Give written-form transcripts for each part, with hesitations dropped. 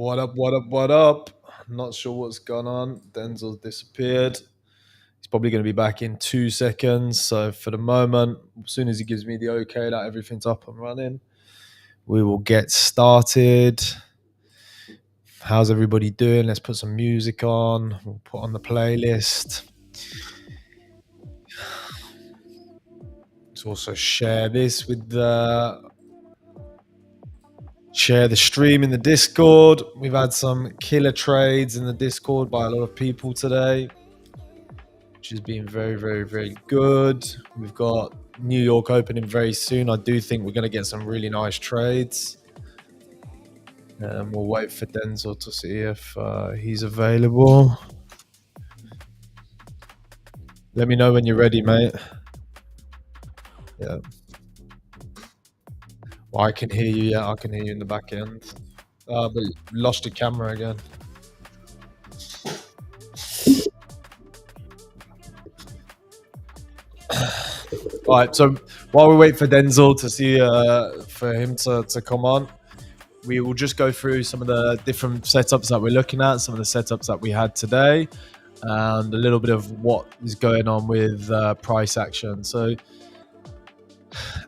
What up? What up? What up? Not sure what's gone on. Denzel's disappeared. He's probably going to be back in 2 seconds. So for the moment, as soon as he gives me the okay that everything's up and running, we will get started. How's everybody doing? Let's put some music on. We'll put on the playlist. Let's also share this with share the stream in the Discord. We've had some killer trades in the Discord by a lot of people today, which has been very, very, very good. We've got New York opening very soon. I do think we're going to get some really nice trades. And we'll wait for Denzel to see if he's available. Let me know when you're ready, mate. Yeah. Well, I can hear you. Yeah, I can hear you in the back end. But lost your camera again. All right. So while we wait for Denzel to see, for him to come on, we will just go through some of the different setups that we're looking at, some of the setups that we had today, and a little bit of what is going on with price action. So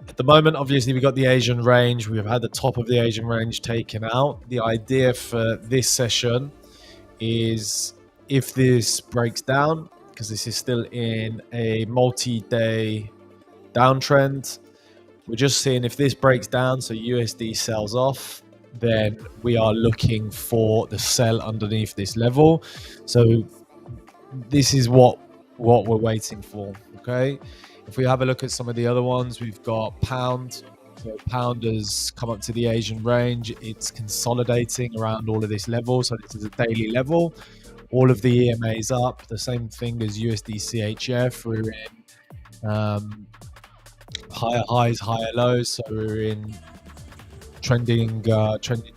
at the moment, obviously, we got the Asian range. We've had the top of the Asian range taken out. The idea for this session is if this breaks down, because this is still in a multi-day downtrend, we're just seeing if this breaks down, so USD sells off, then we are looking for the sell underneath this level. So this is what we're waiting for. Okay, if we have a look at some of the other ones, we've got pound. So pound has come up to the Asian range. It's consolidating around all of this level. So this is a daily level. All of the EMAs up. The same thing as USD CHF. We're in higher highs, higher lows. So we're in trending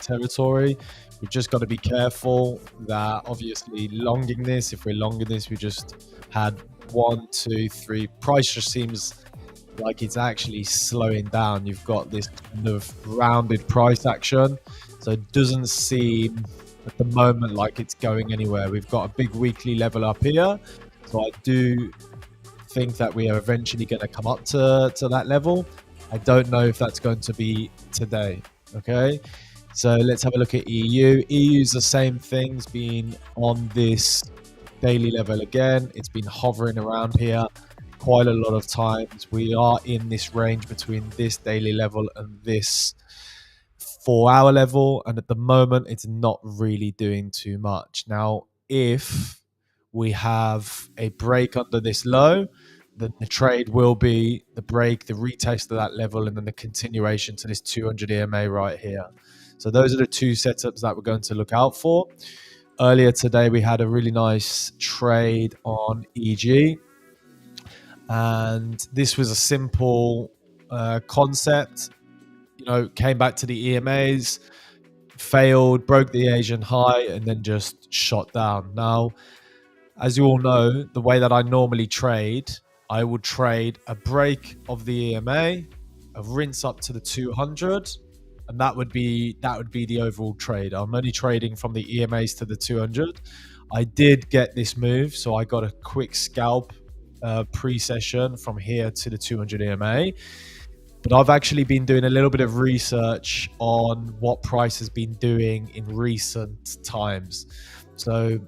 territory. We've just got to be careful that obviously longing this. If we're longing this, we just had 1, 2, 3. Price just seems like it's actually slowing down. You've got this kind of rounded price action, so it doesn't seem at the moment like it's going anywhere. We've got a big weekly level up here, so I do think that we are eventually going to come up to that level. I don't know if that's going to be today. Okay, so let's have a look at EU. EU's the same thing's been on this daily level again. It's been hovering around here quite a lot of times. We are in this range between this daily level and this 4-hour level, and at the moment it's not really doing too much. Now if we have a break under this low, then the trade will be the break, the retest of that level, and then the continuation to this 200 EMA right here. So those are the two setups that we're going to look out for. Earlier today we had a really nice trade on EG, and this was a simple concept. You know, came back to the EMAs, failed, broke the Asian high, and then just shot down. Now, as you all know, the way that I normally trade, I would trade a break of the EMA, a rinse up to the 200, and that would be the overall trade. I'm only trading from the EMAs to the 200. I did get this move, so I got a quick scalp pre-session from here to the 200 EMA. But I've actually been doing a little bit of research on what price has been doing in recent times. So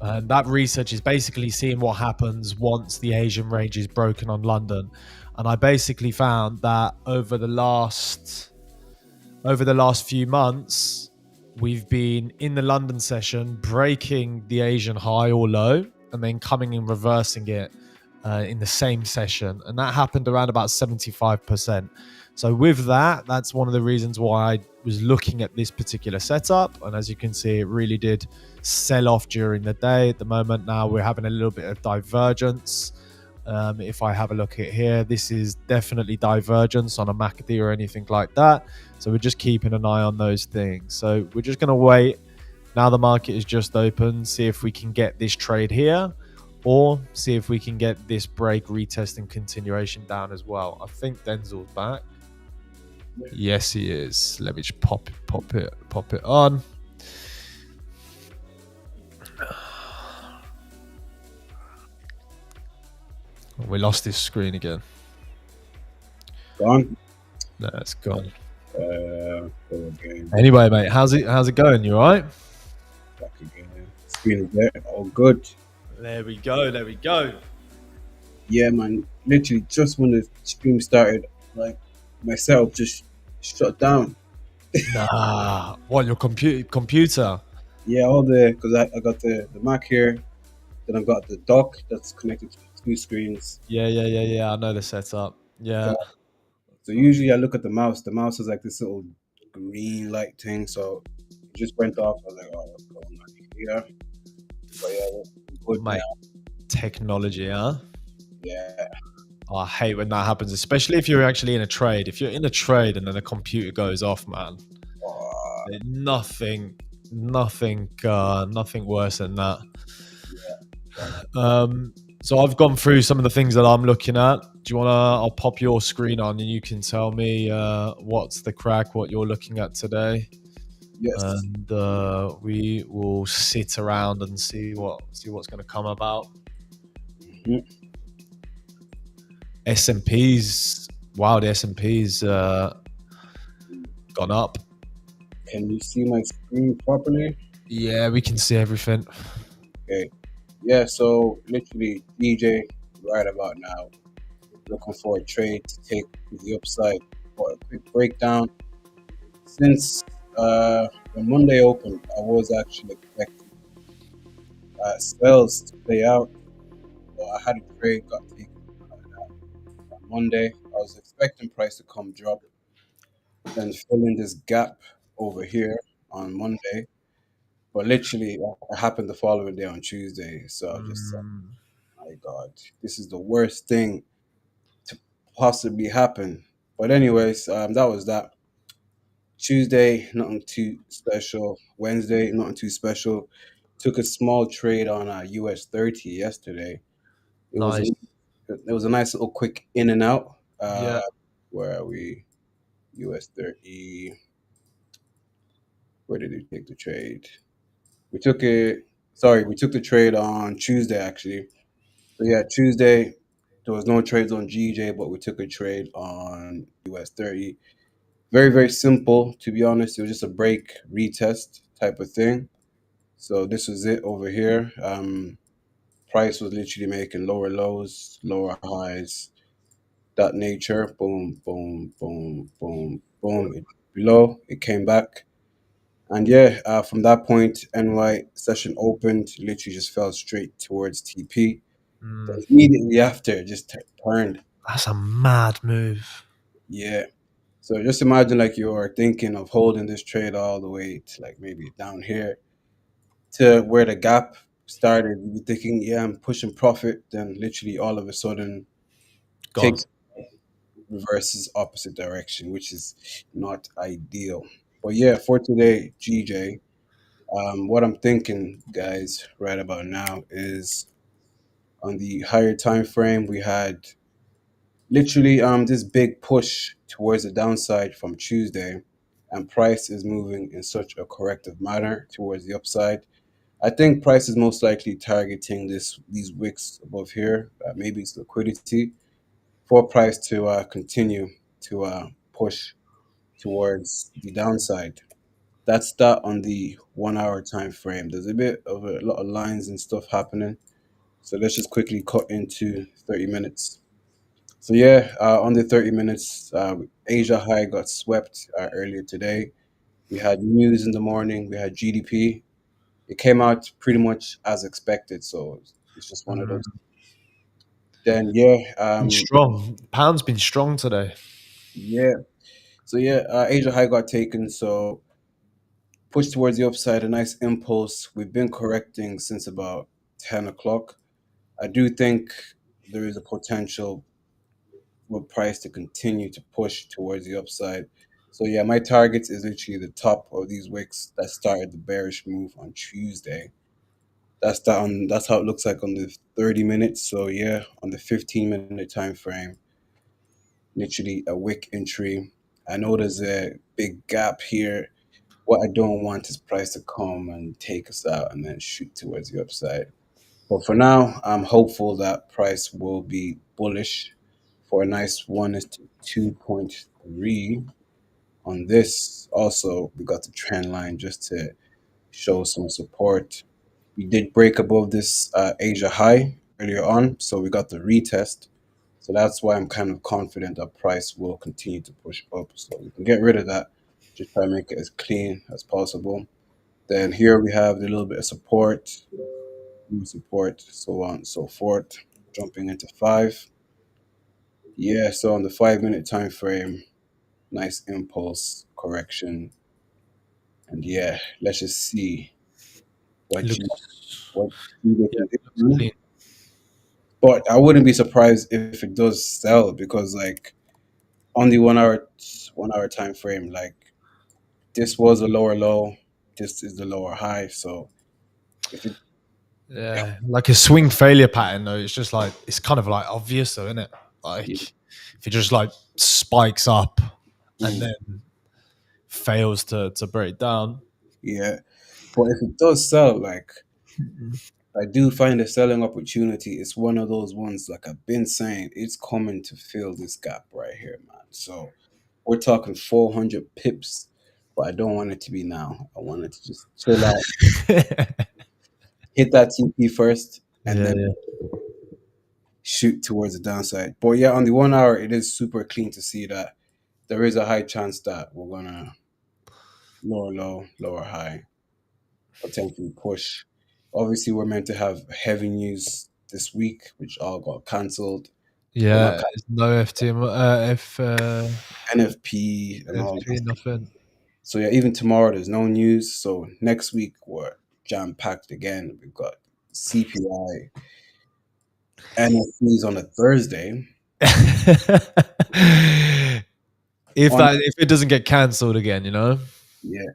that research is basically seeing what happens once the Asian range is broken on London. And I basically found that over the last few months, we've been in the London session breaking the Asian high or low and then coming and reversing it in the same session. And that happened around about 75%. So with that, that's one of the reasons why I was looking at this particular setup. And as you can see, it really did sell off during the day. At the moment now, we're having a little bit of divergence. If I have a look at here, this is definitely divergence on a MACD or anything like that. So we're just keeping an eye on those things. So we're just going to wait. Now the market is just open, see if we can get this trade here, or see if we can get this break, retest, and continuation down as well. I think Denzel's back. Yes, he is. Let me just pop it on. We lost his screen again. Gone. No, it's gone. Go again. Anyway, mate, how's it going? You all right? Back again. Screen is there. All good. There we go. There we go. Yeah, man. Literally, just when the stream started, like my setup just shut down. Nah. What, your computer? Yeah, all the because I got the Mac here, then I've got the dock that's connected to two screens. Yeah. I know the setup. Yeah. So, so usually I look at the mouse. The mouse is like this little green light thing. So it just went off. I was like, oh, what's going on here? But yeah, we're good Mate, now. technology, huh? Yeah. Oh, I hate when that happens, especially if you're actually in a trade. If you're in a trade and then the computer goes off, man, Uh, nothing worse than that. yeah. So I've gone through some of the things that I'm looking at. Do you wanna? I'll pop your screen on and you can tell me what's the crack, what you're looking at today, Yes. and we will sit around and see what's going to come about. Mhm. S&P's, wow, the S&P's gone up. Can you see my screen properly? Yeah, we can see everything. Okay. Yeah, so literally DJ right about now looking for a trade to take to the upside. For a quick breakdown, since when Monday opened, I was actually expecting sales to play out. So I had a trade got taken on Monday. I was expecting price to come drop, then fill in this gap over here on Monday. But literally, it happened the following day on Tuesday. So I just said, Mm, my God, this is the worst thing to possibly happen. But anyways, that was that. Tuesday, nothing too special. Wednesday, nothing too special. Took a small trade on US 30 yesterday. It was a, nice. it was a nice little quick in and out. Yeah. Where are we? US 30. Where did we take the trade? We took it. Sorry, we took the trade on Tuesday actually. So yeah, Tuesday there was no trades on GJ, but we took a trade on US 30. Very, very simple, to be honest. It was just a break retest type of thing. So this was it over here. Price was literally making lower lows, lower highs, that nature. Boom, boom, boom, boom, boom. Below, it came back. And yeah, from that point, NY session opened, literally just fell straight towards TP. Mm, But immediately after, it just turned. that's a mad move. Yeah. So just imagine like you're thinking of holding this trade all the way to like maybe down here to where the gap started. You're thinking, yeah, I'm pushing profit. Then literally all of a sudden Gone. takes reverses opposite direction, which is not ideal. But yeah, for today, GJ, what I'm thinking, guys, right about now is on the higher time frame, we had literally this big push towards the downside from Tuesday, and price is moving in such a corrective manner towards the upside. I think price is most likely targeting these wicks above here. Maybe it's liquidity for price to continue to push towards the downside. That's that on the 1 hour time frame. There's a lot of lines and stuff happening. So let's just quickly cut into 30 minutes. So yeah, on the 30 minutes, Asia high got swept earlier today. We had news in the morning. We had GDP. It came out pretty much as expected. So it's just one of those. Mm, Then yeah, been strong. Pound's been strong today. yeah. So yeah, Asia high got taken. So pushed towards the upside. A nice impulse. We've been correcting since about 10 o'clock. I do think there is a potential for price to continue to push towards the upside. So yeah, my targets is literally the top of these wicks that started the bearish move on Tuesday. That's how it looks like on the 30 minutes. So yeah, on the 15-minute time frame, literally a wick entry. I know there's a big gap here. What I don't want is price to come and take us out and then shoot towards the upside. But for now, I'm hopeful that price will be bullish for a nice 1 is to 2.3 on this. Also, we got the trend line just to show some support. We did break above this Asia high earlier on, so we got the retest. So that's why I'm kind of confident that price will continue to push up. So we can get rid of that. Just try to make it as clean as possible. Then here we have the little bit of support, new support, so on and so forth. Jumping into five. Yeah, so on the 5 minute time frame, nice impulse correction. And yeah, let's just see It what you looks, what you yeah, can it looks do. clean. But I wouldn't be surprised if it does sell because like on the 1 hour time frame, like this was a lower low, this is the lower high. So if it Yeah, like a swing failure pattern though. It's just like it's kind of like obvious though, isn't it? yeah, Like if it just like spikes up and mm, then fails to break down. yeah. But if it does sell, like I do find a selling opportunity. It's one of those ones like I've been saying, it's coming to fill this gap right here, man. So we're talking 400 pips, but I don't want it to be now. I want it to just chill out, yeah, hit that TP first, and then yeah. shoot towards the downside. But yeah, on the 1 hour, it is super clean to see that there is a high chance that we're gonna lower low, lower high, potentially push. Obviously, we're meant to have heavy news this week, which all got cancelled. Well, not Yeah, it's no FTM, NFP and all FP, this. nothing. So yeah, even tomorrow there's no news. So next week we're jam packed again. We've got CPI, NFPs on a Thursday. On If it doesn't get cancelled again, you know. yeah,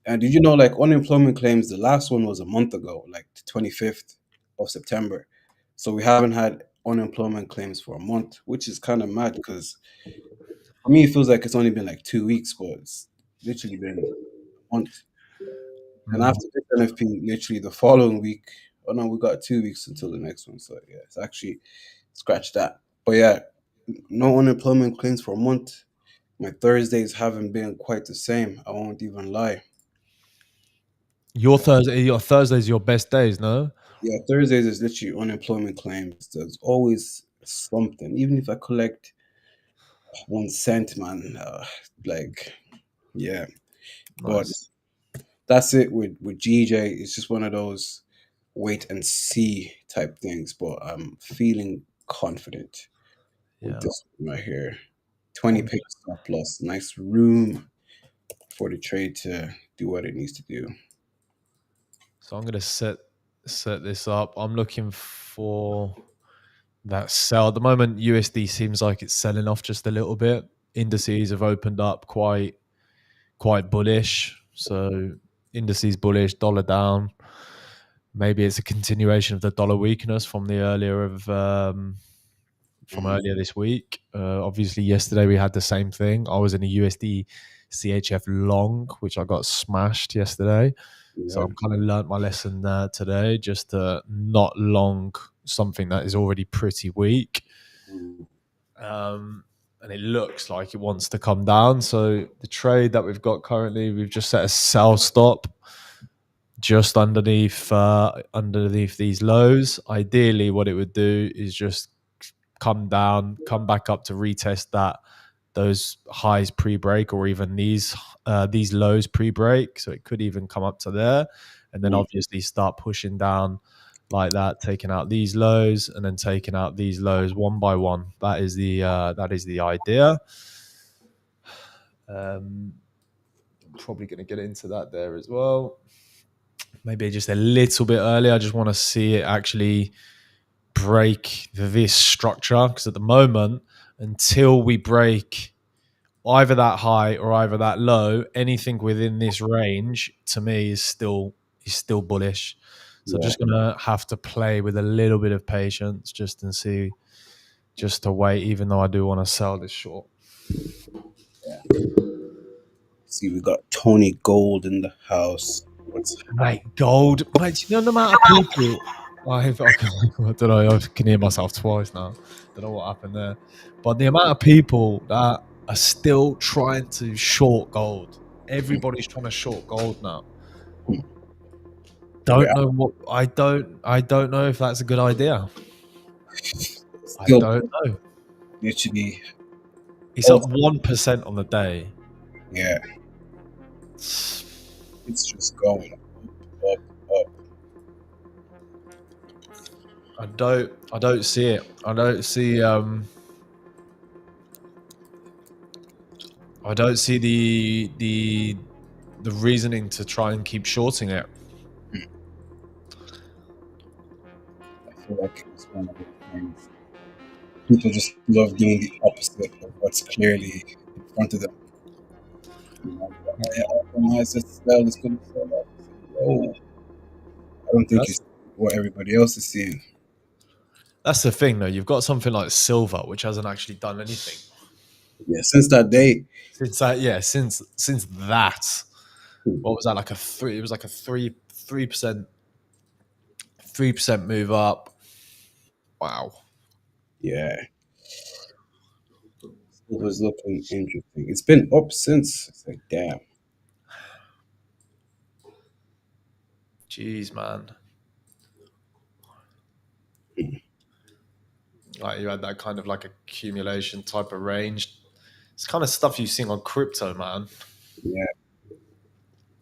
and did you know like unemployment claims? The last one was a month ago, like the 25th of September. So we haven't had unemployment claims for a month, which is kind of mad because for me it feels like it's only been like 2 weeks, but it's literally been a month. And Mm. after this NFP, literally the following week, oh no, we got 2 weeks until the next one. So yeah, it's actually scratch that. But yeah, no unemployment claims for a month. My Thursdays haven't been quite the same. I won't even lie. Your Thursdays, your best days, no? Yeah, Thursdays is literally unemployment claims. There's always something. Even if I collect 1 cent, man, like yeah. But Nice. that's it with GJ. It's just one of those wait and see type things. But I'm feeling confident with Yeah. this one right here. 20 picks plus, nice room for the trade to do what it needs to do. So I'm gonna set this up. I'm looking for that sell. At the moment, USD seems like it's selling off just a little bit. Indices have opened up quite bullish. So indices bullish, dollar down. Maybe it's a continuation of the dollar weakness from the earlier of from Mhm. earlier this week. Obviously, yesterday we had the same thing. I was in a USD CHF long, which I got smashed yesterday. So Yeah. I've kind of learnt my lesson there today, just to not long something that is already pretty weak. Mm. And it looks like it wants to come down. So the trade that we've got currently, we've just set a sell stop just underneath these lows. Ideally, what it would do is just come down, come back up to retest those highs pre-break, or even these lows pre-break. So it could even come up to there, and then Mm. obviously start pushing down like that, taking out these lows, and then taking out these lows one by one. That is the idea. Probably going to get into that there as well. Maybe just a little bit early. I just want to see it actually break this structure, because at the moment, until we break either that high or either that low, anything within this range to me is still bullish. So Yeah. just gonna have to play with a little bit of patience just and see, just to wait, even though I do want to sell this short. See, we got Tony Gold in the house. What's Mate, gold. Mate, you know the amount of people. I don't know. I can hear myself twice now. Don't know what happened there. But the amount of people that are still trying to short gold. Everybody's trying to short gold now. Yeah, Don't know what I don't know if that's a good idea. I still don't know. literally. It's Oh, up 1% on the day. yeah, it's just going up, up. I don't see it. I don't see the reasoning to try and keep shorting it. I feel like it's one of those things. People just love doing the opposite of what's clearly in front of them. You know, oh, yeah, optimize this sell is going to sell out. No, I don't think That's it's what everybody else is seeing. that's the thing though. You've got something like silver, which hasn't actually done anything Yeah, since that day, since that. Yeah, since that. hmm, What was that like a three? It was like a 3% move up. Wow. yeah, it was looking interesting. It's been up since. It's like, damn. Jeez, man. Hmm, Like you had that kind of like accumulation type of range. It's kind of stuff you see on crypto, man. yeah,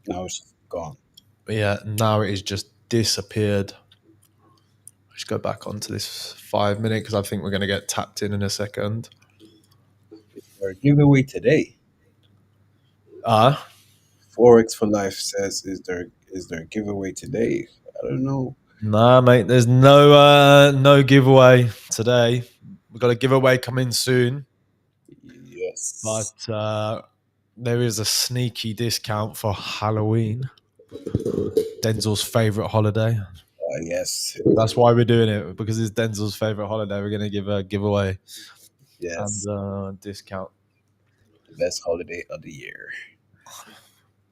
now it's just gone. But yeah, now it is just disappeared. Let's go back onto this 5 minute because I think we're going to get tapped in a second. Our giveaway today. Ah, Forex for Life says, is there a giveaway today? I don't know. nah, mate. There's no giveaway today. We've got a giveaway coming soon, Yes. but there is a sneaky discount for Halloween. Denzel's favorite holiday. Yes. That's why we're doing it because it's Denzel's favorite holiday. We're going to give a giveaway and Yes. discount. The best holiday of the year.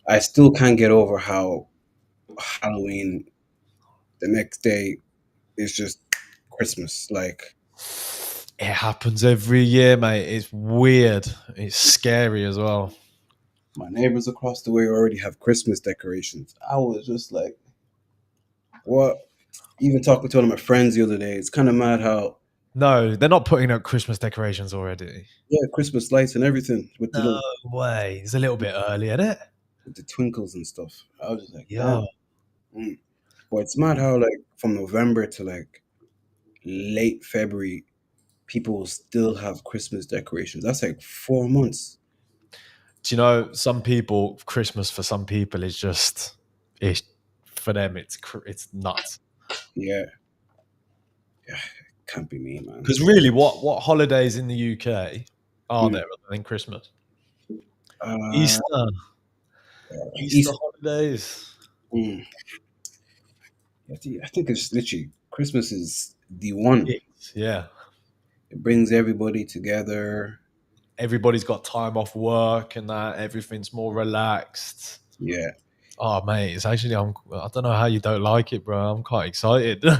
I still can't get over how Halloween the next day is just Christmas. Like It happens every year, mate. It's weird. It's scary as well. my neighbors across the way already have Christmas decorations. I was just like, what? Even talking to one of my friends the other day, it's kind of mad how, No, they're not putting up Christmas decorations already. yeah, Christmas lights and everything with the No little, way. It's a little bit early, isn't it? with the twinkles and stuff. I was just like, damn. Yeah. Mm. But it's mad how like from November to like late February, people will still have Christmas decorations. That's like 4 months. Do you know some people? Christmas for some people is just it's for them. It's nuts. Yeah, yeah, can't be me, man. Because really, what holidays in the UK are Mm. there other than Christmas? Uh, Easter, Easter East. holidays. Mm. I think it's literally Christmas is the one. Yeah. It brings everybody together. Everybody's got time off work and that. Everything's more relaxed. Yeah, Oh, mate, it's actually I don't know how you don't like it, bro. I'm quite excited. I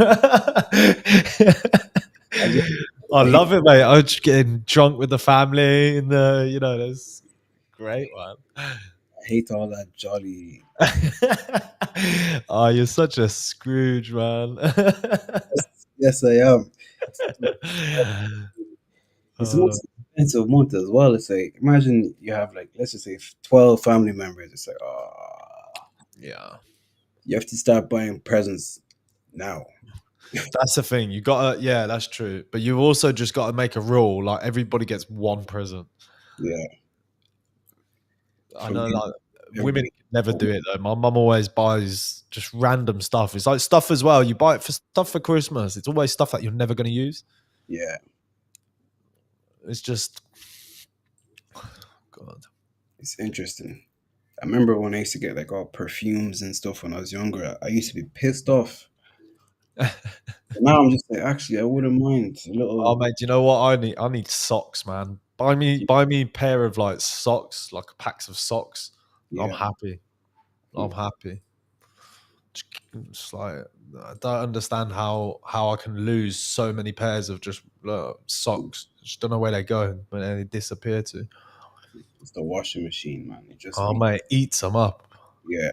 I just I hate, love it, mate. I'm just getting drunk with the family and that's great, man. I hate all that jolly. Oh, you're such a Scrooge, man. Yes, yes, I am. It's the Uh, most expensive month as well. It's like imagine you have like let's just say 12 family members. It's like yeah. you have to start buying presents now. That's the thing. You gotta, yeah, that's true. But you've also just got to make a rule like everybody gets one present. Yeah, I from know, the like women everybody. can never do it though. My mum always buys just random stuff. It's like stuff as well. You buy it for stuff for Christmas. It's always stuff that you're never going to use. Yeah, It's just, God. it's interesting. I remember when I used to get like all perfumes and stuff when I was younger. I used to be pissed off. But now I'm just like, actually, I wouldn't mind a Oh little. mate, do you know what I need? I need socks, man. Buy me a pair of like socks, like packs of socks. I'm Yeah, happy. I'm happy. It's like I don't understand how I can lose so many pairs of just socks. Just don't know where they go, but they disappear to. It's the washing machine, man. It just Oh be mate, eats them up. yeah.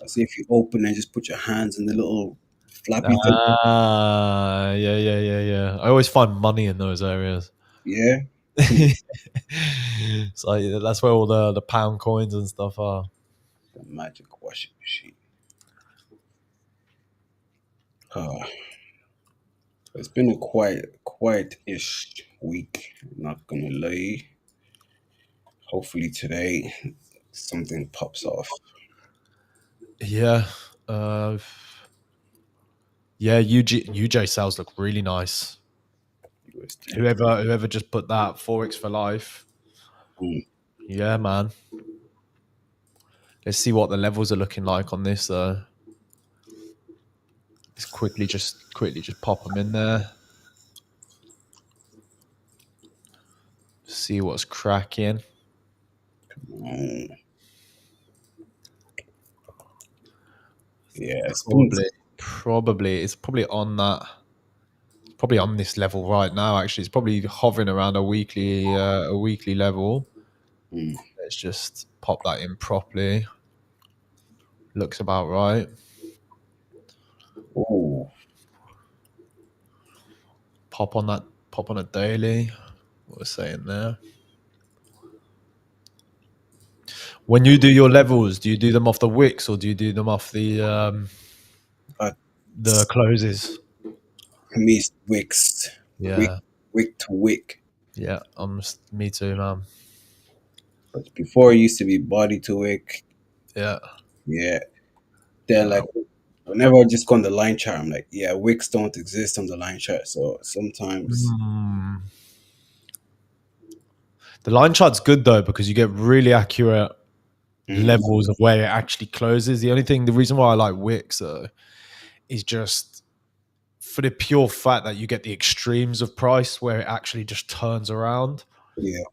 I see if you open and just put your hands in the little flappy thing. Ah, yeah, yeah, yeah, yeah. I always find money in those areas. Yeah, So yeah, that's where all the pound coins and stuff are. the magic washing machine. Ah, it's been a quiet-ish week. Not gonna lie. Hopefully today something pops off. Yeah, uh, yeah. UJ sales look really nice. USD. Whoever just put that forex for life. Mm. Yeah, man. Let's see what the levels are looking like on this though. Let's quickly just pop them in there. See what's cracking. Mm. Yeah, it's been Probably it's probably on that. Probably on this level right now. Actually, it's probably hovering around a weekly level. mm. Let's just pop that in properly. Looks about right. Oh, Pop on that. Pop on a daily. What we're saying there. When you do your levels, do you do them off the wicks or do you do them off uh, the closes? me it's wicks, wick, Yeah, wick to wick. yeah. Me too, man. But before it used to be body to wick. Yeah. Yeah, they're like whenever I just go on the line chart, I'm like, yeah, wicks don't exist on the line chart. So sometimes, Mm. The line chart's good though because you get really accurate mm, levels of where it actually closes. The reason why I like wicks though is just for the pure fact that you get the extremes of price where it actually just turns around. yeah,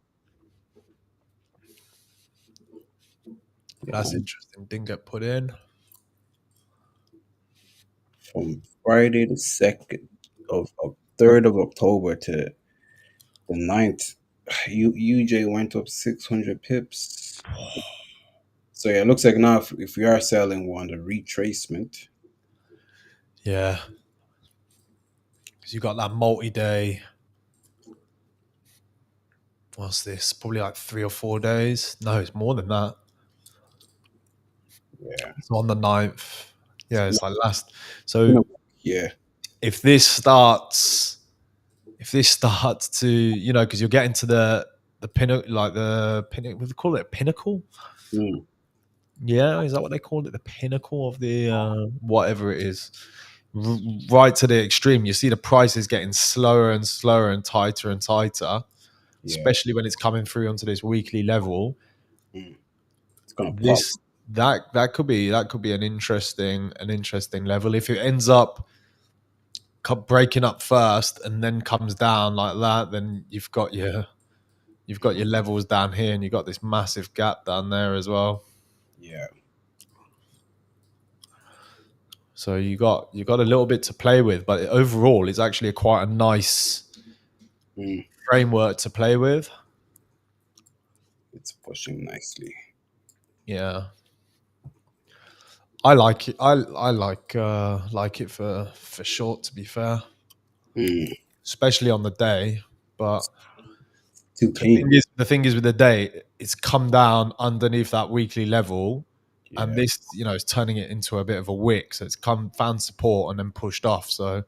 That's interesting. Didn't get put in. from Friday the 2nd of 3rd of October to the 9th, UJ went up 600 pips. So yeah, it looks like now if we are selling, we're on the retracement. Yeah. Because you got that multi-day. What's this? Probably like 3 or 4 days. No, it's more than that. Yeah, It's on the 9th. Yeah, it's like last. you So know, yeah, if this starts to, because you're getting to the pinnacle, like the pinnacle, what do they call it? Pinnacle? mm, Yeah, is that what they called it? The pinnacle of the whatever it is. Right to the extreme. You see the prices getting slower and slower and tighter, yeah, especially when it's coming through onto this weekly level. mm, it's gonna pop. This that could be an interesting level if it ends up breaking up first and then comes down like that. Then you've got your levels down here, and you've got this massive gap down there as well. Yeah, So you got a little bit to play with, but overall, it's actually quite a nice mm, framework to play with. it's pushing nicely. Yeah, I like it. I like it for short. To be fair, Mm, especially on the day, but too the thing clean. is, with the day, it's come down underneath that weekly level, and Yeah, this, is turning it into a bit of a wick. So it's found support and then pushed off. So,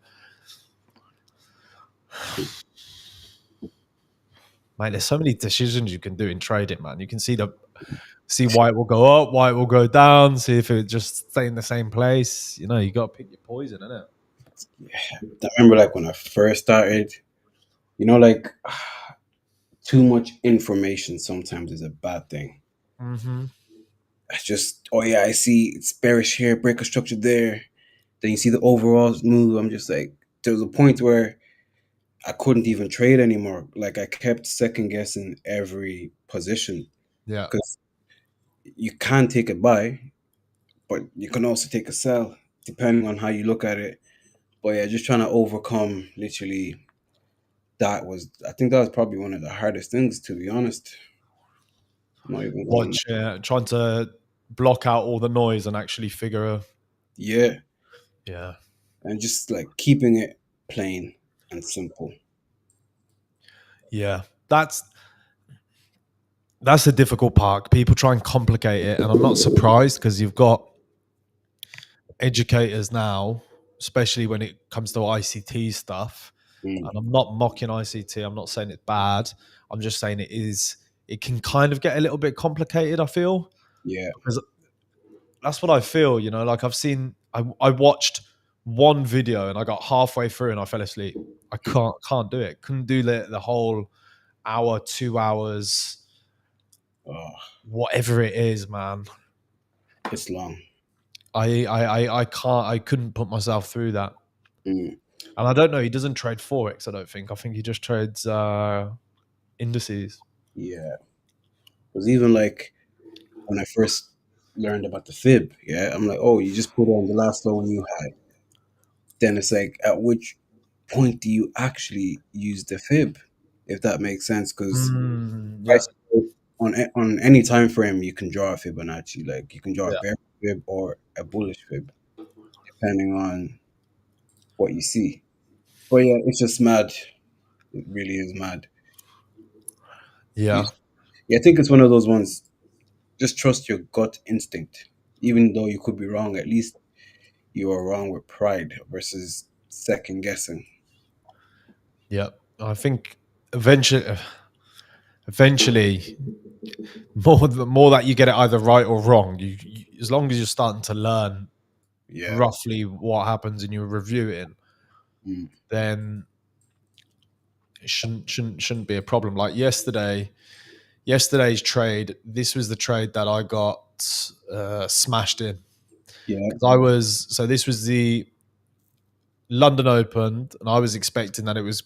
mate, there's so many decisions you can do in trading, man. You can see why it will go up, why it will go down, see if it just stay in the same place. You got to pick your poison, innit? I remember like when I first started. Like too much information sometimes is a bad thing. Mm-hmm. It's just, oh yeah, I see it's bearish here, breaker structure there. Then you see the overall move. I'm just like, there was a point where I couldn't even trade anymore. Like I kept second guessing every position Yeah. because you can take a buy, but you can also take a sell. depending on how you look at it. But yeah, just trying to overcome literally I think that was probably one of the hardest things, to be honest. I'm not even going. Watch, trying to block out all the noise and actually figure. Yeah, Yeah, and just like keeping it plain and simple. yeah. That's the difficult part. People try and complicate it, and I'm not surprised because you've got educators now, especially when it comes to ICT stuff. Mm, And I'm not mocking ICT. I'm not saying it's bad. I'm just saying it is. It can kind of get a little bit complicated. I feel yeah, because that's what I feel. You know, like I watched one video and I got halfway through and I fell asleep. I can't do it. Couldn't do the whole hour, 2 hours, oh, whatever it is, man. it's long. I can't. I couldn't put myself through that. Mm, And I don't know. He doesn't trade forex. I don't think. I think he just trades indices. yeah, because even like when I first learned about the fib, yeah, I'm like, oh, you just put on the last low you had. Then it's like, at which point do you actually use the fib, if that makes sense? Because Yeah, on any time frame, you can draw a Fibonacci. Like you can draw a yeah, bear fib or a bullish fib, depending on what you see. But yeah, it's just mad. It really is mad. You, yeah, yeah, I think it's one of those ones. Just trust your gut instinct, even though you could be wrong. At least you are wrong with pride versus second guessing. yeah. I think eventually, more that you get it either right or wrong. As long as you're starting to learn Yeah. roughly what happens and you're reviewing, Mm. then it shouldn't be a problem. Like yesterday's trade. This was the trade that I got smashed in Yeah. because I was so this was the London opened, and I was expecting that it was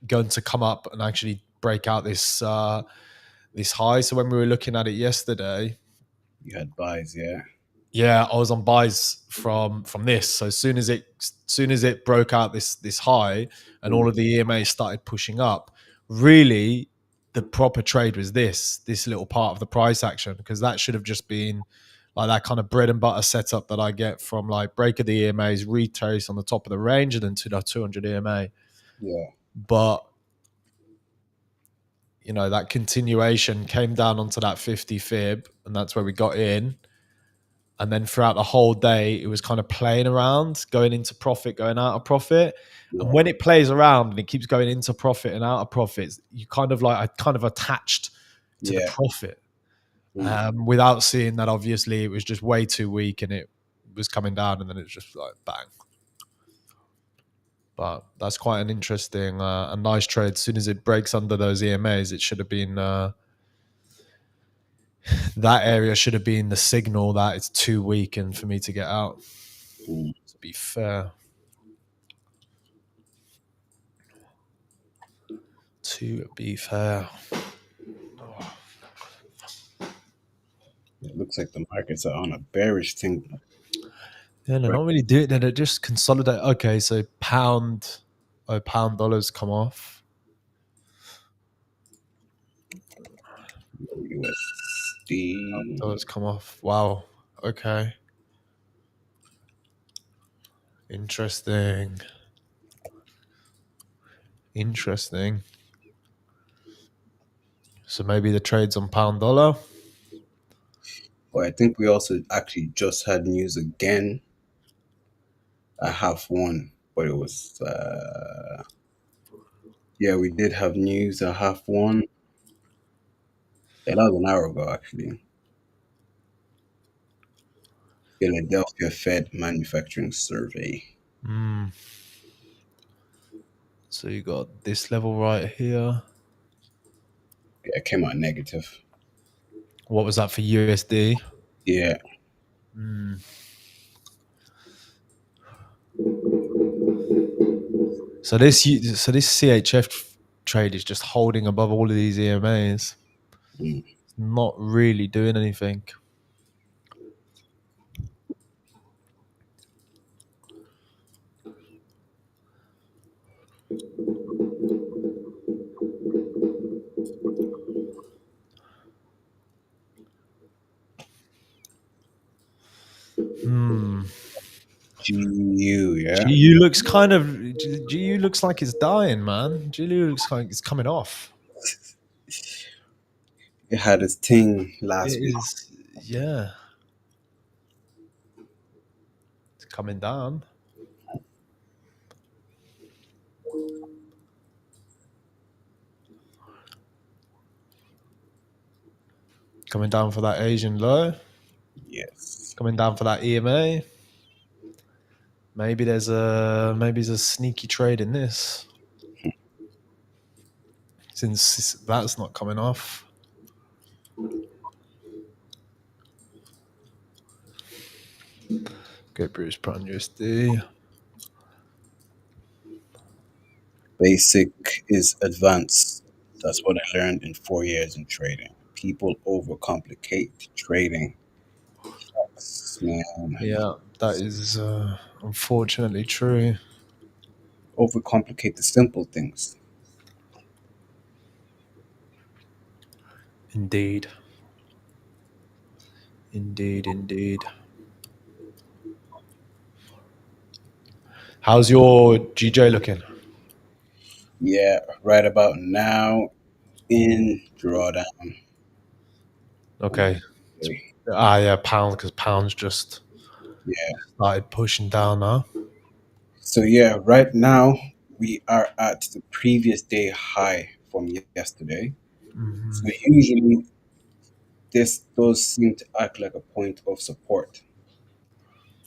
going to come up and actually break out this high. So when we were looking at it yesterday, You had buys. Yeah. yeah, I was on buys from this. So as soon as it broke out this high, and all Mm. of the EMAs started pushing up, really the proper trade was this little part of the price action, because that should have just been like that kind of bread and butter setup that I get from like break of the EMAs, retrace on the top of the range, and then to the 200 EMA. Yeah. But that continuation came down onto that 50 fib, and that's where we got in. And then throughout the whole day, it was kind of playing around, going into profit, going out of profit. And Yeah. when it plays around and it keeps going into profit and out of profits, I kind of attached to the Yeah. profit, Mm. without seeing that obviously it was just way too weak and it was coming down, and then it was just like bang. But that's quite an interesting, a nice trade. As soon as it breaks under those EMAs, it should have been that area should have been the signal that it's too weak and for me to get out. Mm. To be fair, to be fair, It looks like the markets are on a bearish thing. yeah, they're Right. not really doing it. They just consolidate. Okay, so pound dollars come off. USD. Dollars come off. Wow. Okay. Interesting. Interesting. So maybe the trade's on pound dollar. But I think we also actually just had news again at half one, but it was yeah, we did have news at half one. Yeah, that was an hour ago actually. Philadelphia Fed manufacturing survey. Mm. So you got this level right here. Yeah, it came out negative. What was that for USD? Yeah, Mm. So this CHF trade is just holding above all of these EMAs, mm, not really doing anything. GU looks kind of GU looks like it's dying, man. GU looks like it's coming off. It had its thing last It week. is, yeah. It's coming down. Coming down for that Asian low. Yes. Coming down for that EMA. Maybe there's a sneaky trade in this. Since that's not coming off. Good British Pound USD. Basic is advanced. That's what I learned in 4 years in trading. People overcomplicate trading. Man, Yeah, that is unfortunately true. overcomplicate the simple things. Indeed. Indeed. How's your GJ looking? Yeah, right about now in drawdown. Okay. Yeah, pound, because pound's just Yeah. started pushing down now. So yeah, right now we are at the previous day high from yesterday. So usually this does seem to act like a point of support.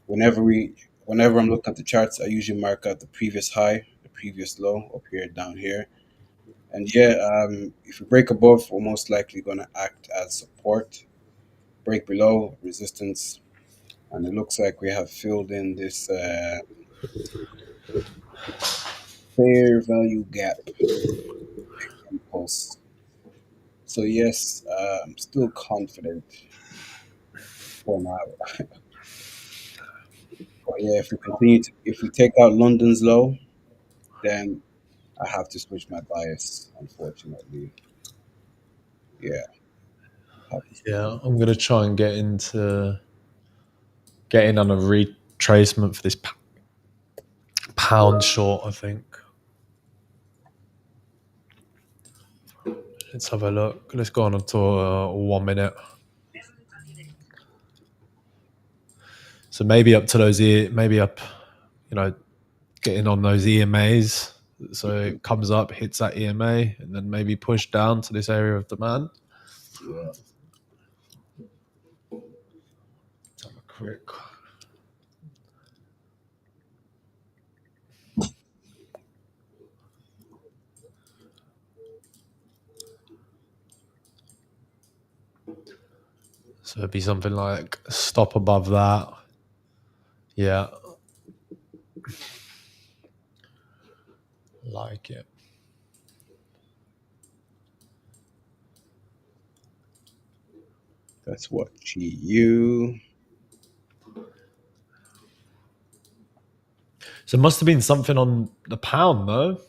Whenever we whenever I'm looking at the charts, I usually mark out the previous high, the previous low up here, down here. And yeah, if we break above, we're most likely gonna act as support. Break below, resistance, and it looks like we have filled in this fair value gap impulse. So yes, I'm still confident for now. But yeah, if we take out London's low, then I have to switch my bias. Unfortunately, yeah. Yeah, I'm gonna try and get in on a retracement for this pound short, I think. Let's have a look. Let's go on until 1 minute. So maybe up to those maybe up, getting on those EMAs. So it comes up, hits that EMA, and then maybe push down to this area of demand. Yeah. Let's have a quick. So it'd be something like stop above that. Yeah. Like it. That's what GU. So it must have been something on the pound, though.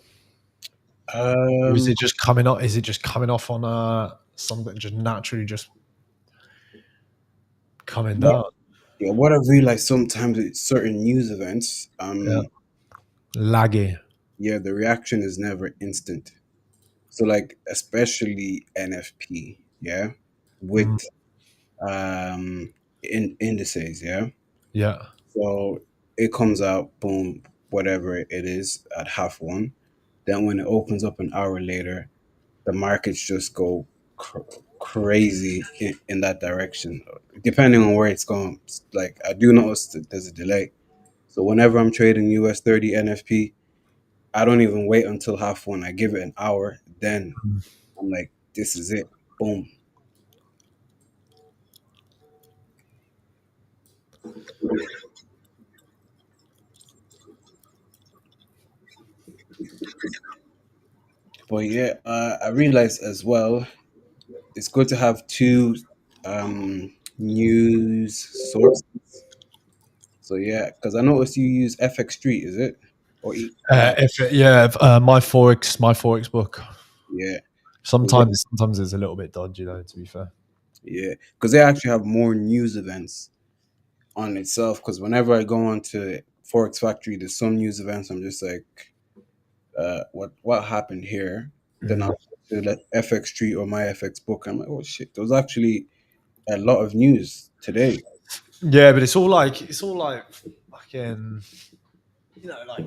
Or is it just coming off? Is it just coming off on something just naturally just coming down? Yeah, what I realize sometimes with certain news events, Yeah. Laggy. yeah, the reaction is never instant. So like especially NFP, yeah, with indices, yeah. Yeah. So it comes out, boom, whatever it is at half one. Then when it opens up an hour later, the markets just go crazy in that direction, depending on where it's going. Like I do notice that there's a delay. So whenever I'm trading US 30 NFP, I don't even wait until half one. I give it an hour. Then I'm like, this is it. Boom. But yeah, I realized as well, it's good to have two news sources. So yeah, because I noticed you use FX Street, is it? Or My forex book. yeah, Sometimes it's a little bit dodgy though. To be fair. yeah, because they actually have more news events on itself. Because whenever I go on to Forex Factory, there's some news events. I'm just like, what happened here? Then I'll go to the FX Street or my FX book. I'm like, oh shit, there was actually a lot of news today. Yeah, but it's all like fucking, like,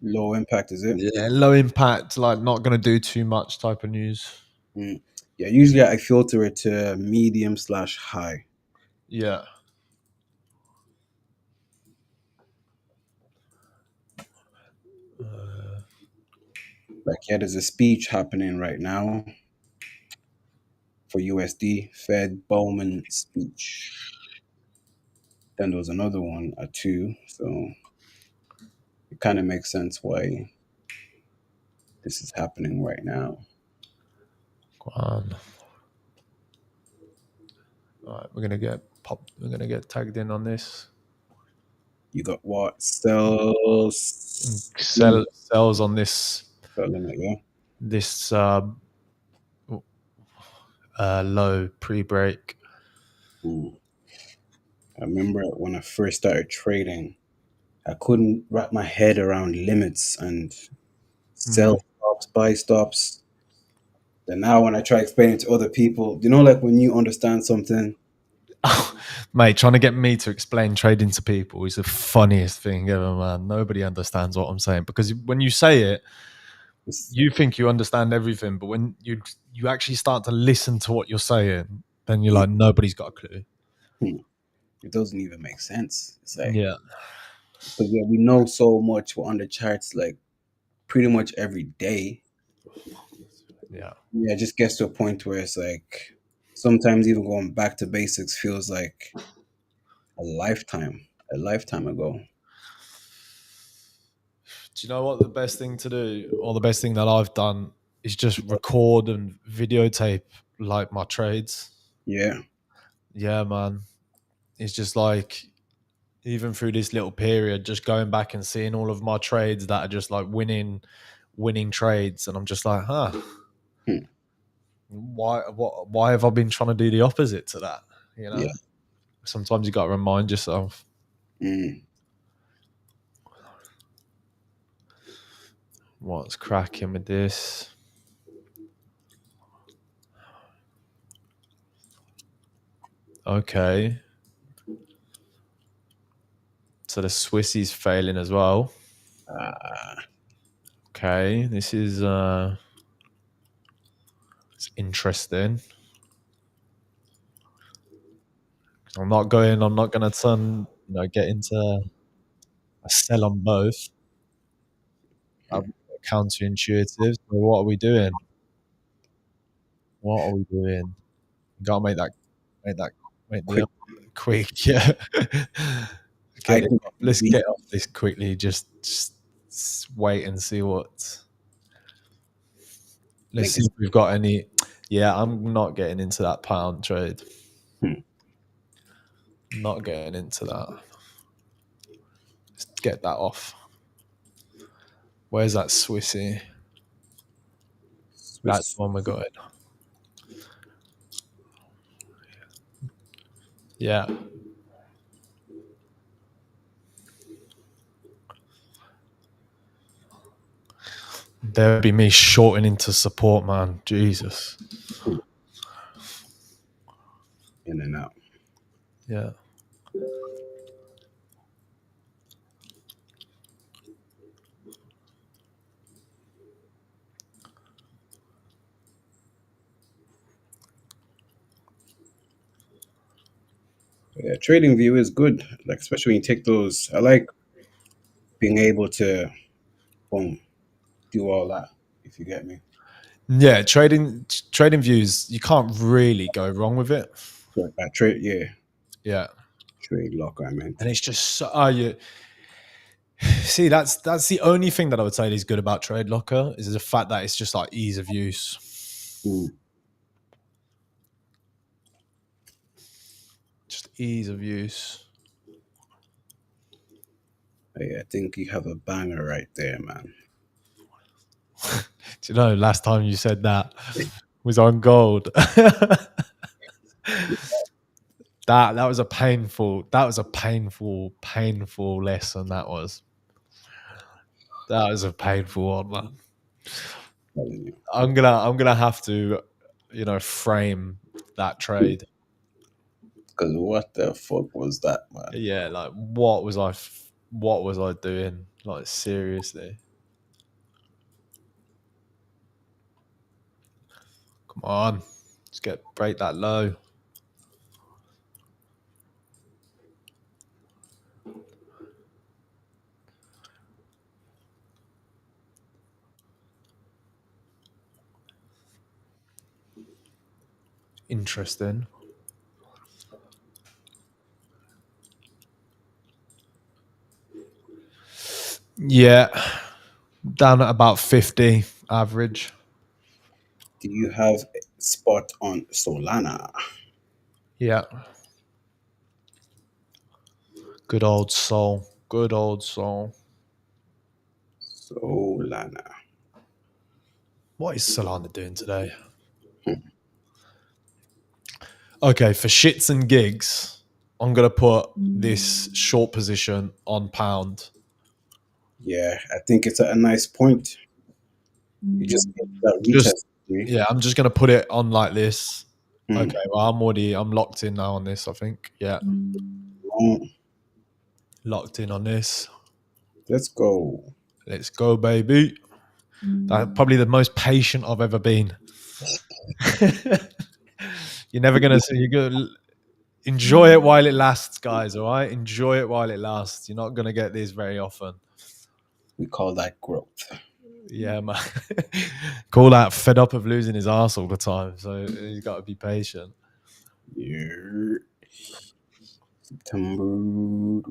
Low impact, is it? yeah, low impact, like not gonna do too much type of news. Mm. Yeah, usually I filter it to medium/high. Yeah. Like, yeah, there's a speech happening right now for USD, Fed Bowman speech. Then there was another one at 2, so it kind of makes sense why this is happening right now. Go on. All right, we're gonna get tagged in on this. You got what? Sells Sells on this limit, yeah. this low pre-break. Mm. I remember when I first started trading, I couldn't wrap my head around limits and sell stops, buy stops. And now when I try explaining to other people, like when you understand something, Mate, trying to get me to explain trading to people is the funniest thing ever, man. Nobody understands what I'm saying because when you say it, you think you understand everything, but when you actually start to listen to what you're saying, then you're like, nobody's got a clue. It doesn't even make sense. It's like, Yeah. because we know so much. We're on the charts like pretty much every day. Yeah. Yeah, it just gets to a point where it's like sometimes even going back to basics feels like a lifetime ago. Do you know what the best thing to do, or the best thing that I've done, is just record and videotape like my trades. Yeah. Yeah, man. It's just like, even through this little period, just going back and seeing all of my trades that are just like winning trades, and I'm just like, Hmm. why have I been trying to do the opposite to that? Yeah. Sometimes you got to remind yourself. Mm. What's cracking with this? Okay. So the Swissie's failing as well. Okay, this is it's interesting. I'm not gonna get into a sell on both. I'm counterintuitive. So what are we doing? What are we doing? Gotta make that make the quick, yeah. I Get it. think Let's get off this quickly. Just wait and see what. Let's see if we've got any. Yeah, I'm not getting into that pound trade. Not getting into that. Let's get that off. Where's that Swissy? That's the one we got it. Yeah. There'd be me shorting into support, man. Jesus. in and out. Yeah. Yeah, trading view is good. Like especially when you take those. I like being able to boom do all that, if you get me. Yeah, trading views, you can't really go wrong with it. Like that trade, yeah. Yeah. Trade lock, I meant. And it's just so you see, that's the only thing that I would say is good about Trade Locker is the fact that it's just like ease of use. Just ease of use. Yeah, I think you have a banger right there, man. Do you know, last time you said that was on gold. That was a painful lesson. That was a painful one, man. I'm gonna have to, frame that trade. Because what the fuck was that, man? Yeah, like what was I doing? Like seriously. Come on. Let's break that low. Interesting. Yeah. Down at about 50 average. Do you have a spot on Solana? Yeah. Good old soul. Good old soul. Solana. What is Solana doing today? Okay, for shits and gigs, I'm gonna put this short position on pound. Yeah, I think it's a nice point. You just get that Just retest me. Yeah, I'm just gonna put it on like this. Hmm. Okay, well I'm locked in now on this, I think. Yeah. Oh, Locked in on this. let's go. Let's go, baby. That's probably the most patient I've ever been. You're never gonna see. You're gonna enjoy it while it lasts, guys. All right, enjoy it while it lasts. You're not gonna get this very often. We call that growth. Yeah, man. Call that fed up of losing his ass all the time. So he's got to be patient. Yeah. September.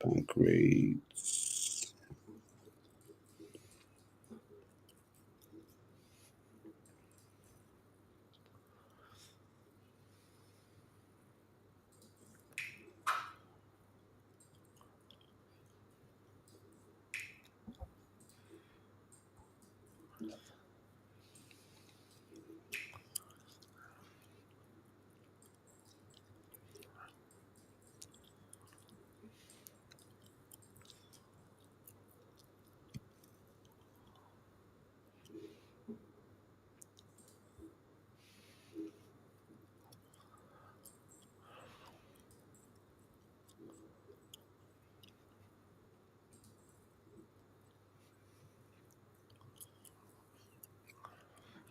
Bank rates.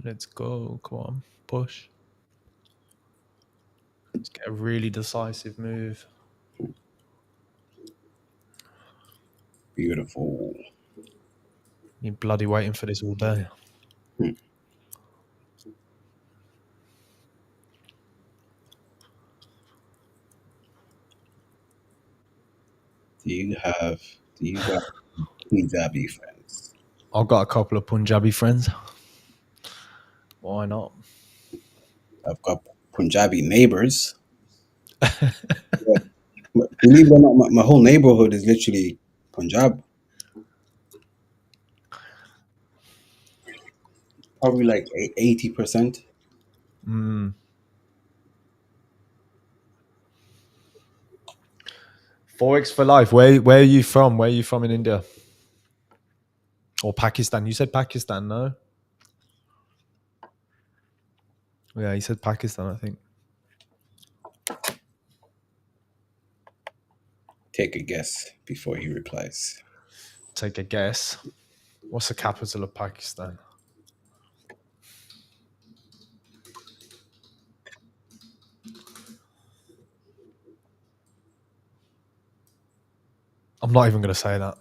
Let's go. Come on, push. Let's get a really decisive move. Beautiful. You're bloody waiting for this all day. Do you got Punjabi friends? I've got a couple of Punjabi friends. Why not? I've got Punjabi neighbors. Yeah. Believe it or not, my whole neighborhood is literally Punjab. Probably like 80%. Mm. Forex for life. Where are you from? Where are you from in India? Or Pakistan? You said Pakistan, no? Yeah, you said Pakistan, I think. Take a guess before he replies. Take a guess. What's the capital of Pakistan? I'm not even going to say that.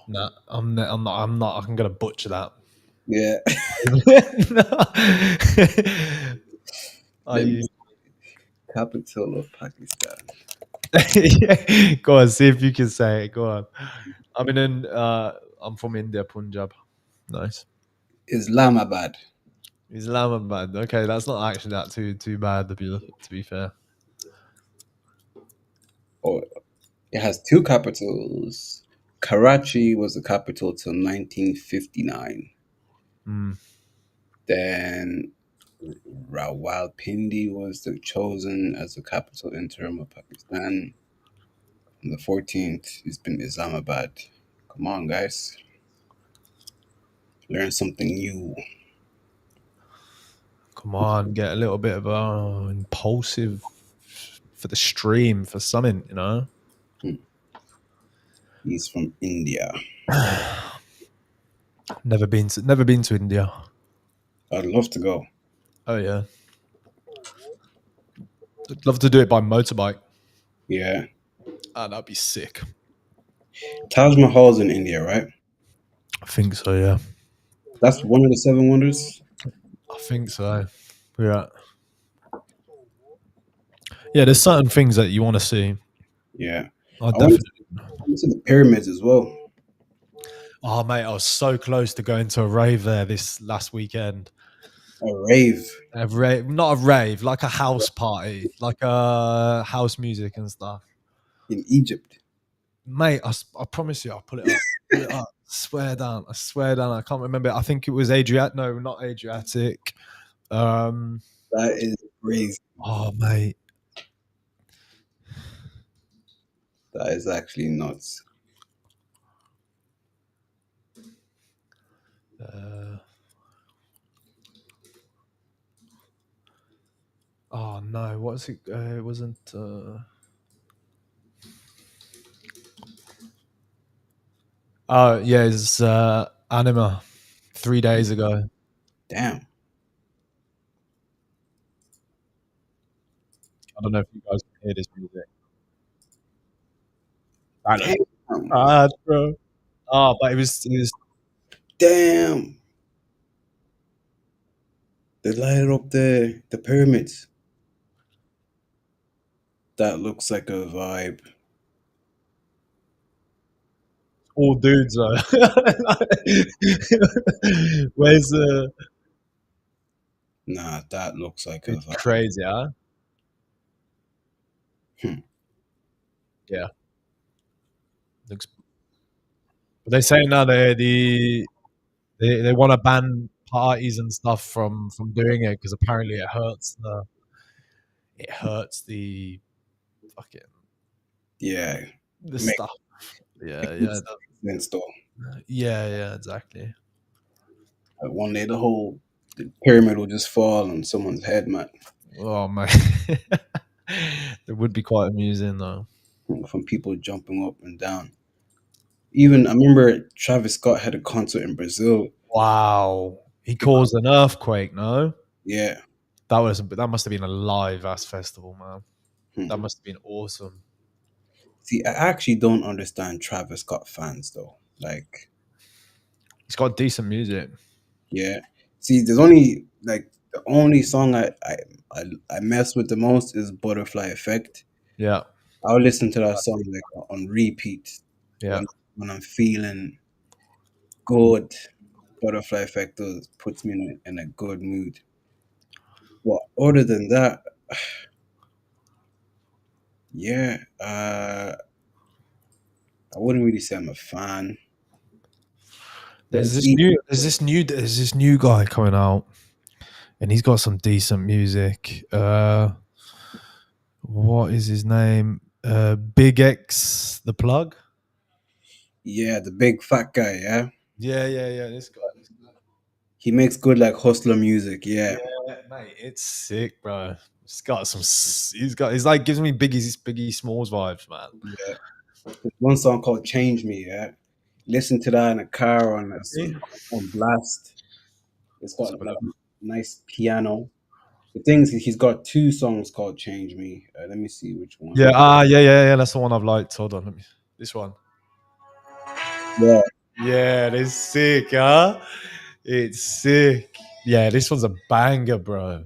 No, I'm not. I'm going to butcher that. Yeah. Are you? Capital of Pakistan. Yeah. Go on, see if you can say it. Go on. I'm from India, Punjab. Nice. Islamabad. Islamabad. Okay, that's not actually that too bad to be fair. Oh, it has two capitals. Karachi was the capital till 1959. Mm. Then Rawalpindi was chosen as the capital interim of Pakistan. On the 14th, it's been Islamabad. Come on, guys. Learn something new. Come on, get a little bit of impulsive for the stream for something, you know. Hmm. He's from India. Never been to India. I'd love to go. Oh yeah, I'd love to do it by motorbike. Yeah. Ah, that'd be sick. Taj Mahal's in India, right? I think so. Yeah, That's one of the seven wonders. I think so. Yeah, yeah. There's certain things that you want to see. Yeah. I I want definitely. to see the pyramids as well. Oh mate, I was so close to going to a rave there this last weekend. A rave A rave, not a rave, like a house party, like house music and stuff. in Egypt. Mate, I promise you, I'll pull it up. Pull it up. Swear down. I swear down. I can't remember. I think it was Adriatic. No, not Adriatic. Um. That is crazy. Oh, mate. That is actually nuts. Oh no. What's it? It wasn't. Oh yeah, it's Anima. 3 days ago. Damn. I don't know if you guys can hear this music. I know. Damn. Bro. Oh, but it was. Damn. They lighted up the pyramids. That looks like a vibe. All dudes though. Where's the? Nah, that looks like a It's vibe. crazy, huh? Hmm. Yeah. Looks. But they're saying now they want to ban parties and stuff from doing it because apparently it hurts the fucking Yeah. the Makes stuff. Yeah, yeah, sense though. yeah, exactly. Like one day the pyramid will just fall on someone's head, man. Oh man, it would be quite amusing though. From people jumping up and down. Even I remember Travis Scott had a concert in Brazil. Wow, he caused an earthquake. No, Yeah. that must have been a live ass festival, man. Hmm. That must have been awesome. See, I actually don't understand Travis Scott fans though. Like, He's got decent music. yeah. See, there's only like the only song I mess with the most is Butterfly Effect. Yeah, I'll listen to that song like on repeat yeah. when I'm feeling good. Butterfly Effect puts me in a good mood. Well, other than that, yeah, I wouldn't really say I'm a fan. There's Let's this see. new guy coming out, and he's got some decent music. What is his name? Big X, the plug. Yeah, the big fat guy. Yeah, Yeah. This guy. he makes good like hustler music. Yeah, Yeah, mate, it's sick, bro. He's got some. He's like gives me Biggie Smalls vibes, man. yeah. There's one song called "Change Me." Yeah, listen to that in a car See? on blast. It's Let's got have a like look. nice piano. The thing is, he's got two songs called "Change Me." Let me see which one. Yeah, yeah. That's the one I've liked. Hold on, this one. Yeah, Yeah, it's sick, huh? It's sick. Yeah, this one's a banger, bro.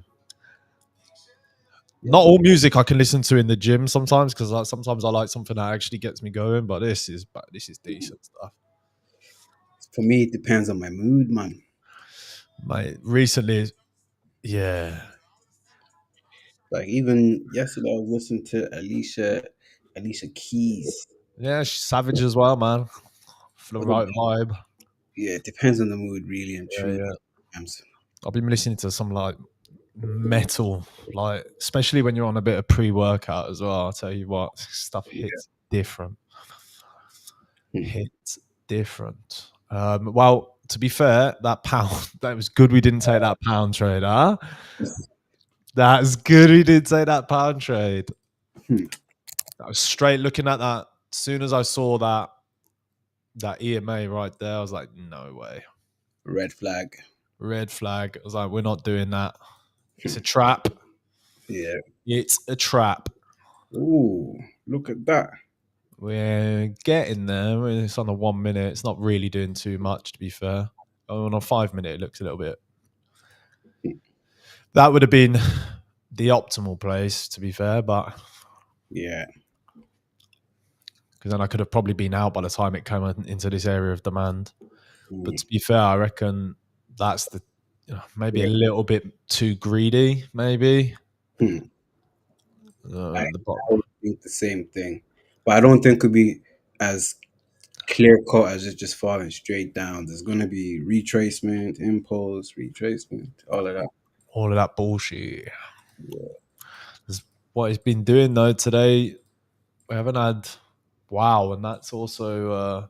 yeah. Not all music I can listen to in the gym sometimes because sometimes I like something that actually gets me going. But this is decent stuff. For me, it depends on my mood, man. Mate, recently, yeah, Like even yesterday, I was listening to Alicia Keys. yeah, she's savage as well, man. For the What a- right vibe. Yeah, it depends on the mood, really and Yeah, truly. yeah. Sometimes. I've been listening to some like metal, like especially when you're on a bit of pre-workout as well. I'll tell you what, stuff hits different. Hmm. Hits different. Well, to be fair, that pound that was good. We didn't take that pound trade, huh? That's good. We didn't take that pound trade. Hmm. I was straight looking at that. As soon as I saw that EMA right there, I was like, no way. Red flag. Red flag. I was like, we're not doing that. It's a trap. Yeah. It's a trap. Ooh, look at that. We're getting there. It's on a 1 minute. It's not really doing too much, to be fair. On a 5 minute, it looks a little bit. That would have been the optimal place, to be fair, but Yeah. because then I could have probably been out by the time it came into this area of demand. Hmm. But to be fair, I reckon that's the maybe a Yeah. little bit too greedy, maybe. Hmm. I The bottom. would think the same thing, but I don't think it would be as clear cut as it just falling straight down. There's gonna be retracement, impulse, retracement, all of that. All of that bullshit. Yeah. What he's been doing though today, we haven't had wow, and that's also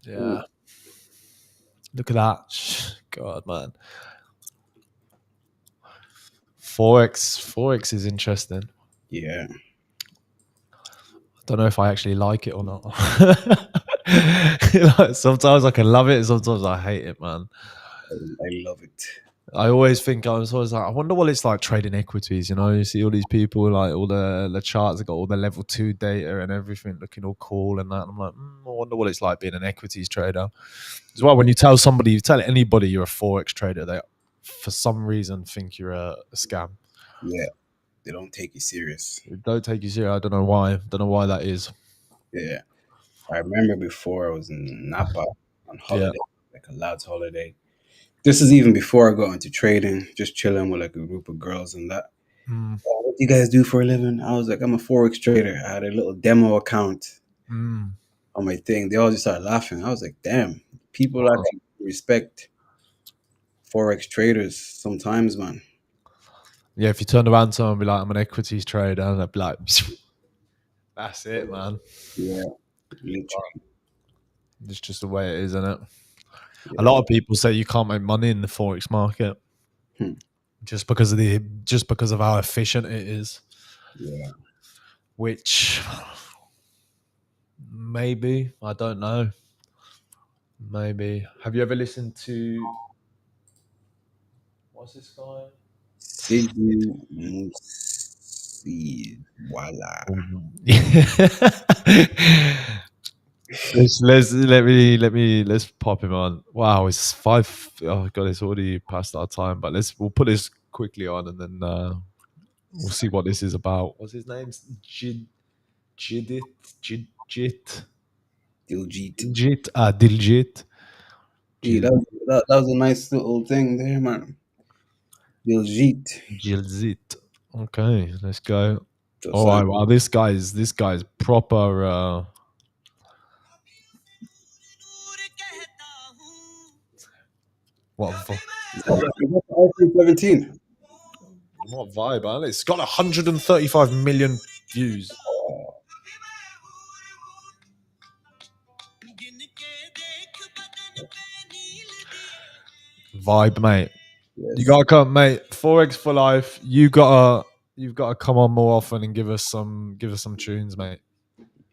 yeah. Look at that. God, man. Forex is interesting. Yeah. I don't know if I actually like it or not. Like, sometimes I can love it, sometimes I hate it, man. I love it. I always think I was always like, I wonder what it's like trading equities. You know, you see all these people like all the charts have got all the level 2 data and everything looking all cool and that. And I'm like, I wonder what it's like being an equities trader. As well, when you tell anybody you're a forex trader, they for some reason think you're a scam. Yeah. They don't take you serious. They don't take you serious. I don't know why. Don't know why that is. Yeah. I remember before I was in Napa on Yeah. holiday, like a lad's holiday. This is even before I got into trading, just chilling with like a group of girls and that. Mm, "Oh, what do you guys do for a living?" I was like, I'm a forex trader. I had a little demo account mm. on my thing. They all just started laughing. I was like, damn, people Wow. actually respect forex traders sometimes, man. Yeah, if you turned around to someone and be like, I'm an equities trader, and they'd be like, that's it, man. Yeah, literally. It's just the way it is, isn't it? A Yeah. lot of people say you can't make money in the forex market Hmm. just because of how efficient it is. Yeah. Which maybe I don't know. Maybe have you ever listened to what's this guy? Sidi Musi. Voila. Let's pop him on. Wow, it's 5. Oh god, it's already past our time. But we'll put this quickly on and then we'll see what this is about. What's his name? Jidit Jit Diljit. Diljit. Yeah, that was a nice little thing there, man. Diljit. Jilzit. Okay, let's go. Just All right, wow, this guy's proper. What iPhone 17. what vibe, man? It's got 135 million views. Vibe, mate. You Yes. gotta come, mate. Forex for life. You've gotta come on more often and give us some tunes, mate.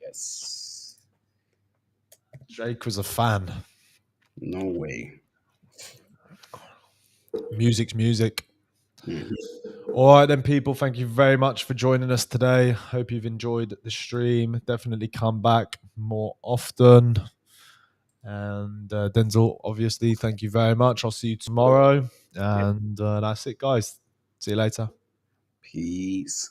Yes. Jake was a fan. No way. Music's music. Mhm. All right, then, people. Thank you very much for joining us today. Hope you've enjoyed the stream. Definitely come back more often. And Denzel, obviously, thank you very much. I'll see you tomorrow. Yeah. And that's it, guys. See you later. Peace.